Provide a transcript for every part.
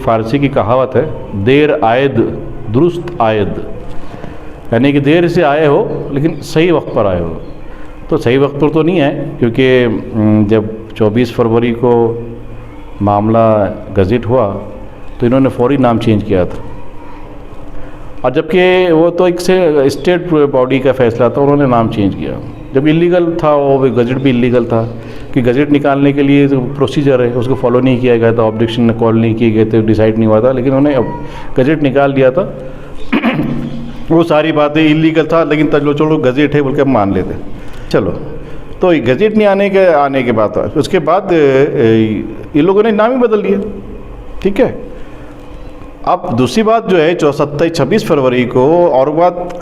फ़ारसी की कहावत है, देर आयद दुरुस्त आयद, यानी कि देर से आए हो लेकिन सही वक्त पर आए हो। तो सही वक्त पर तो नहीं आए, क्योंकि जब 24 फरवरी को मामला गज़ेट हुआ तो इन्होंने फौरी नाम चेंज किया था, और जबकि वो तो एक से स्टेट बॉडी का फैसला था, उन्होंने नाम चेंज किया। जब इलीगल था वो गज़ेट भी इलीगल था, कि गज़ेट निकालने के लिए जो प्रोसीजर है उसको फॉलो नहीं किया गया था, ऑब्जेक्शन कॉल नहीं किए गए थे, डिसाइड नहीं हुआ था, लेकिन उन्होंने गज़ेट निकाल दिया था। वो सारी बातें इलीगल था, लेकिन चलो चलो गज़ेट है बोल के हम मान लेते। चलो, तो गज़ेट नहीं आने के बाद उसके बाद ये लोगों ने नाम ही बदल दिया। ठीक है, अब दूसरी बात जो है 26 फरवरी को औरंगाबाद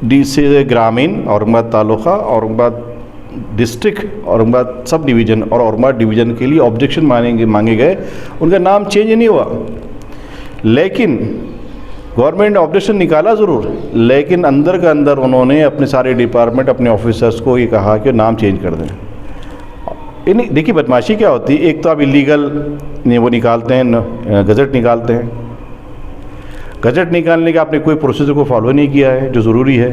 DC ग्रामीण, Aurangabad taluka, Aurangabad district, Aurangabad sub division और औरंगाबाद डिवीज़न के लिए ऑब्जेक्शन मांगे गए। उनका नाम चेंज नहीं हुआ, लेकिन गवर्नमेंट ने ऑब्जेक्शन निकाला ज़रूर, लेकिन अंदर का अंदर उन्होंने अपने सारे डिपार्टमेंट, अपने ऑफिसर्स को ये कहा कि नाम चेंज कर दें। इन्हीं देखिए बदमाशी क्या होती है, एक तो आप इलीगल वो निकालते हैं, गज़ेट निकालते हैं, गज़ेट निकालने का आपने कोई प्रोसीजर को फॉलो नहीं किया है जो ज़रूरी है।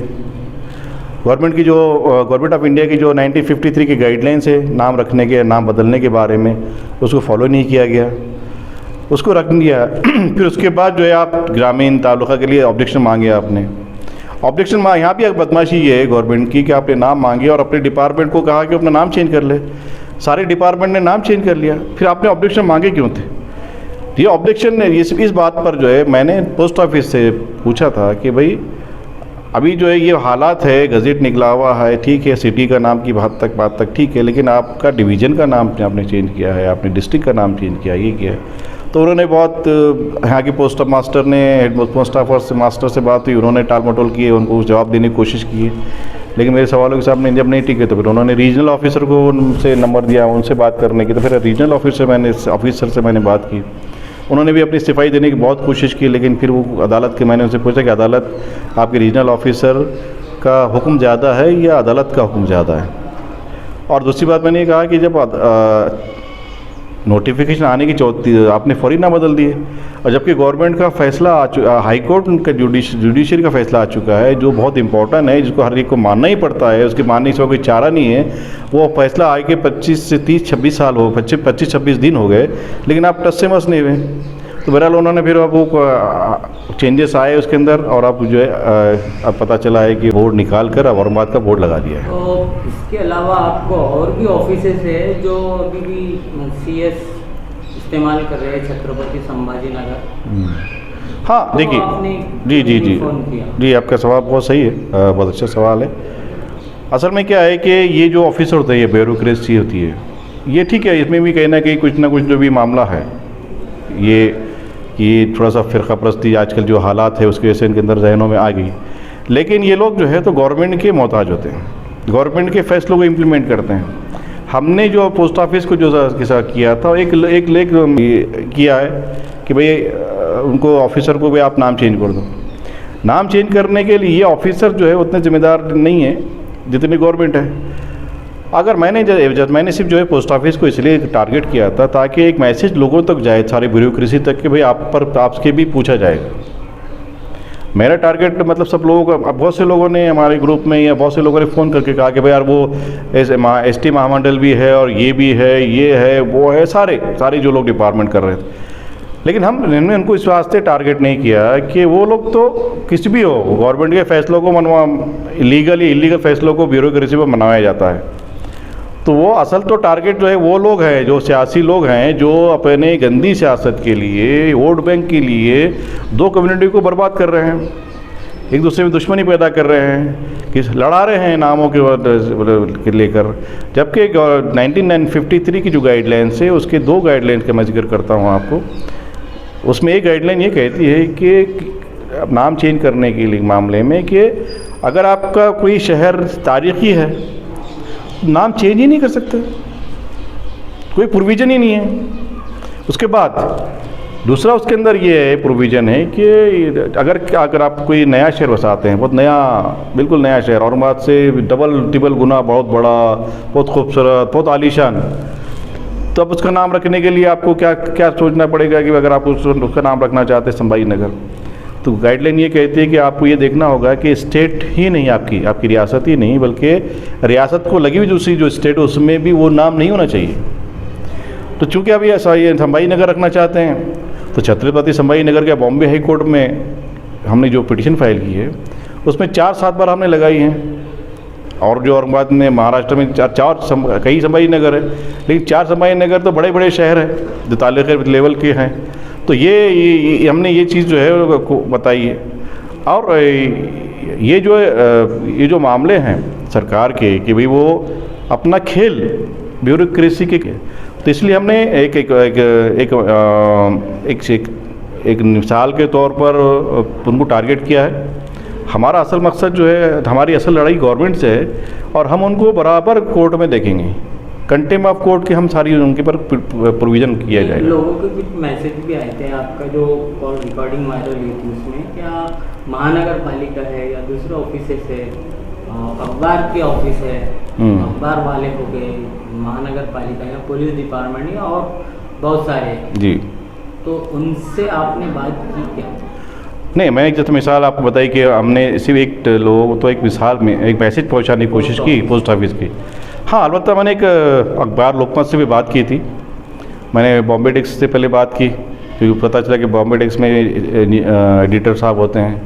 गवर्नमेंट ऑफ इंडिया की जो 1953 की गाइडलाइंस है नाम रखने के, नाम बदलने के बारे में, उसको फॉलो नहीं किया गया, उसको रख दिया। फिर उसके बाद जो है आप ग्रामीण तालुका के लिए ऑब्जेक्शन मांगे आपने, ऑब्जेक्शन यहाँ भी एक बदमाशी ये है गवर्नमेंट की कि आपने नाम मांगे और अपने डिपार्टमेंट को कहा कि अपना नाम चेंज कर ले। सारे डिपार्टमेंट ने नाम चेंज कर लिया, फिर आपने ऑब्जेक्शन मांगे क्यों थे? ये ऑब्जेक्शन इस बात पर जो है मैंने पोस्ट ऑफिस से पूछा था कि भाई अभी जो है ये हालात है, गज़ेट निकला हुआ है, ठीक है, सिटी का नाम की बात तक ठीक है, लेकिन आपका डिवीज़न का नाम आपने चेंज किया है, आपने डिस्ट्रिक्ट का नाम चेंज किया, ये किया है। तो उन्होंने बहुत, यहाँ के पोस्ट मास्टर ने, हेड पोस्ट ऑफिस मास्टर से बात हुई, उन्होंने टाल मटोल किए, उनको जवाब देने की कोशिश की, लेकिन मेरे सवालों के सामने जब नहीं टिके तो फिर उन्होंने रीजनल ऑफिसर को उनसे नंबर दिया, उनसे बात करने की। तो फिर रीजनल ऑफिसर से मैंने बात की, उन्होंने भी अपनी इस्तीफ़ाई देने की बहुत कोशिश की, लेकिन फिर वो अदालत के, मैंने उनसे पूछा कि अदालत आपके रीजनल ऑफिसर का हुक्म ज़्यादा है या अदालत का हुक्म ज़्यादा है? और दूसरी बात मैंने ये कहा कि जब नोटिफिकेशन आने की आपने फौरी ना बदल दिए, और जबकि गवर्नमेंट का फैसला हाई कोर्ट का जुडिशरी का फैसला आ चुका है जो बहुत इंपॉर्टेंट है, जिसको हर एक को मानना ही पड़ता है, उसके मानने से कोई चारा नहीं है। वो फैसला आए के 25 से 30-26 साल हो, 25-26 दिन हो गए, लेकिन आप टस से मस नहीं हुए। तो बहरहाल उन्होंने फिर अब वो चेंजेस आए उसके अंदर, और अब जो है अब पता चला है कि बोर्ड निकाल कर अब औरंगाबाद का बोर्ड लगा दिया है। तो इसके अलावा आपको और भी ऑफिसेस है जो अभी भी CS इस्तेमाल कर रहे हैं, छत्रपति संभाजी नगर? हाँ, देखिए जी, आपका सवाल बहुत सही है, बहुत अच्छा सवाल है। असल में क्या है कि ये जो ऑफिसर होता है, ये ब्यूरोक्रेसी होती है, ये ठीक है, इसमें भी कहीं ना कहीं कुछ ना कुछ जो भी मामला है, ये थोड़ा सा फ़िरका परस्ती आजकल जो हालात है उसकी वजह से इनके अंदर जहनों में आ गई। लेकिन ये लोग जो है तो गवर्नमेंट के मोहताज होते हैं, गवर्नमेंट के फैसलों को इम्प्लीमेंट करते हैं। हमने जो पोस्ट ऑफिस को जो किया था, एक लेख किया है कि भाई उनको ऑफिसर को भी आप नाम चेंज कर दो। नाम चेंज करने के लिए ये ऑफिसर जो है उतने ज़िम्मेदार नहीं है जितनी गवर्नमेंट है। अगर मैंने सिर्फ जो है पोस्ट ऑफिस को इसलिए टारगेट किया था ताकि एक मैसेज लोगों तक जाए, सारी ब्यूरोक्रेसी तक, कि भाई आपसे भी पूछा जाएगा। मेरा टारगेट मतलब सब लोगों का, बहुत से लोगों ने हमारे ग्रुप में या बहुत से लोगों ने फ़ोन करके कहा कि भाई यार वो ST महामंडल भी है और ये भी है, ये है, वो है, सारे जो लोग डिपार्टमेंट कर रहे थे। लेकिन हमने उनको इस वास्ते टारगेट नहीं किया कि वो लोग तो किसी भी हो, गवर्नमेंट के फैसलों को इलीगल फैसलों को ब्यूरोक्रेसी पर मनाया जाता है। तो वो असल तो टारगेट जो है वो लोग हैं, जो सियासी लोग हैं, जो अपने गंदी सियासत के लिए, वोट बैंक के लिए दो कम्युनिटी को बर्बाद कर रहे हैं, एक दूसरे में दुश्मनी पैदा कर रहे हैं, कि लड़ा रहे हैं नामों के लेकर। जबकि 1953 की जो गाइडलाइंस है उसके 2 गाइडलाइंस का मैं जिक्र करता हूँ आपको। उसमें एक गाइडलाइन ये कहती है कि नाम चेंज करने के लिए मामले में कि अगर आपका कोई शहर तारीख़ी है, नाम चेंज ही नहीं कर सकते, कोई प्रोविज़न ही नहीं है। उसके बाद दूसरा उसके अंदर ये प्रोविज़न है कि अगर आप कोई नया शहर बसाते हैं, बहुत नया, बिल्कुल नया शहर, औरंगाबाद से डबल गुना बहुत बड़ा, बहुत खूबसूरत, बहुत आलीशान, तो अब उसका नाम रखने के लिए आपको क्या क्या सोचना पड़ेगा कि अगर आप उसका नाम रखना चाहते हैं संभाजी नगर, तो गाइडलाइन ये कहती है कि आपको ये देखना होगा कि स्टेट ही नहीं आपकी रियासत ही नहीं, बल्कि रियासत को लगी हुई दूसरी जो स्टेट है उसमें भी वो नाम नहीं होना चाहिए। तो चूँकि अभी ऐसा ये संभाजी नगर रखना चाहते हैं, तो छत्रपति संभाजी नगर के बॉम्बे हाई कोर्ट में हमने जो पिटीशन फाइल की है उसमें 4-7 बार हमने लगाई हैं। और जो औरंगाबाद में महाराष्ट्र में कई संभाजी नगर है, लेकिन 4 संभाजी नगर तो बड़े बड़े शहर हैं जो तालुके लेवल के हैं। तो ये हमने ये चीज़ जो है को बताई है। और ये जो मामले हैं सरकार के कि भाई वो अपना खेल ब्यूरोक्रेसी के, तो इसलिए हमने एक मिसाल के तौर पर उनको टारगेट किया है। हमारा असल मकसद जो है, हमारी असल लड़ाई गवर्नमेंट से है और हम उनको बराबर कोर्ट में देखेंगे। कंटेम्प्ट ऑफ कोर्ट के हम सारी उनके पर प्रोविज़न किया जाएगा। लोगों के कुछ मैसेज भी आए थे, आपका जो कॉल रिकॉर्डिंग वायरल हुई थी उसमें क्या महानगर पालिका है या दूसरे ऑफिस है, अखबार के ऑफिस है, अखबार वाले हो गए, महानगर पालिका या पुलिस डिपार्टमेंट या और बहुत सारे जी, तो उनसे आपने बात की क्या? नहीं, मैं एक जैसे मिसाल आपको बताई कि हमने सिर्फ एक लोग तो एक मिसाल में एक मैसेज पहुंचाने की कोशिश की पोस्ट ऑफिस की। हाँ, अलबत्ता मैंने एक अखबार लोकमत से भी बात की थी। मैंने बॉम्बे डेस्क से पहले बात की, क्योंकि पता चला कि बॉम्बे डेस्क में एडिटर साहब होते हैं,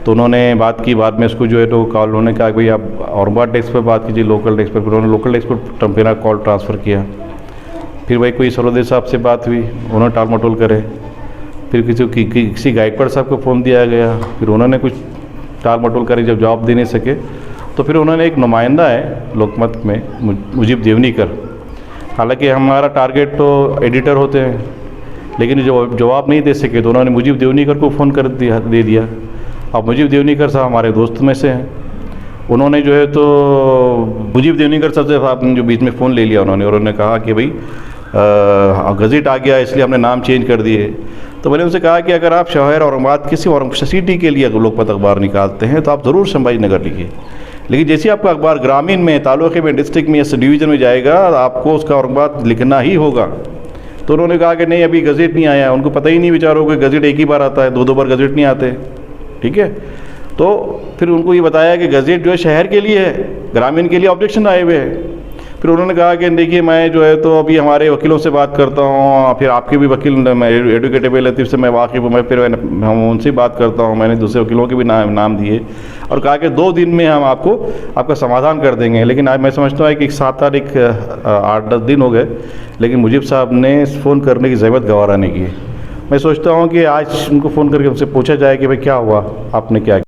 तो उन्होंने बात की। बाद में उसको जो है तो कॉल उन्होंने कहा कि भाई आप औरंगाबाद डेस्क पर बात कीजिए, लोकल डेस्क पर। उन्होंने लोकल डेस्क पर मेरा कॉल ट्रांसफ़र किया। फिर वही कोई सरोदे साहब से बात हुई, उन्होंने टाल मटोल करे। फिर किसी गायकवाड़ साहब को फ़ोन दिया गया, फिर उन्होंने कुछ टाल मटोल करे, जब जवाब दे नहीं सके तो फिर उन्होंने एक नुमाइंदा है लोकमत में मुजीब देवनीकर, हालांकि हमारा टारगेट तो एडिटर होते हैं, लेकिन जो जवाब नहीं दे सके तो उन्होंने मुजीब देवनीकर को फ़ोन कर दे दिया। अब मुजीब देवनीकर साहब हमारे दोस्त में से हैं, उन्होंने जो है तो मुजीब देवनीकर साहब से आपने जो बीच में फ़ोन ले लिया उन्होंने कहा कि भाई गज़ेट आ गया इसलिए हमने नाम चेंज कर दिए। तो मैंने उनसे कहा कि अगर आप शहर औरंगाबाद किसी और सिटी के लिए अगर लोकमत अखबार निकालते हैं तो आप ज़रूर संभाजी नगर लिखिए, लेकिन जैसे आपका अखबार ग्रामीण में, तालुके में, डिस्ट्रिक्ट में या डिवीज़न में जाएगा आपको उसका औरंगाबाद लिखना ही होगा। तो उन्होंने कहा कि नहीं, अभी गज़ेट नहीं आया। उनको पता ही नहीं बेचारों को, गज़ेट एक ही बार आता है, 2-2 बार गज़ेट नहीं आते। ठीक है, तो फिर उनको ये बताया कि गज़ेट जो है शहर के लिए है, ग्रामीण के लिए ऑब्जेक्शन आए हुए हैं। फिर उन्होंने कहा कि देखिए मैं जो है तो अभी हमारे वकीलों से बात करता हूँ, फिर आपके भी वकील एडवोकेट लतीफ़ से मैं वाकिफ़ हूँ, फिर हम उनसे बात करता हूँ। मैंने दूसरे वकीलों के भी नाम दिए और कहा कि 2 दिन में हम आपका समाधान कर देंगे। लेकिन आज मैं समझता हूँ कि 7 तारीख 8-10 दिन हो गए, लेकिन मुजीब साहब ने फ़ोन करने की ज़हमत गवारा नहीं की। मैं सोचता हूँ कि आज उनको फ़ोन करके उनसे पूछा जाए कि भाई क्या हुआ, आपने क्या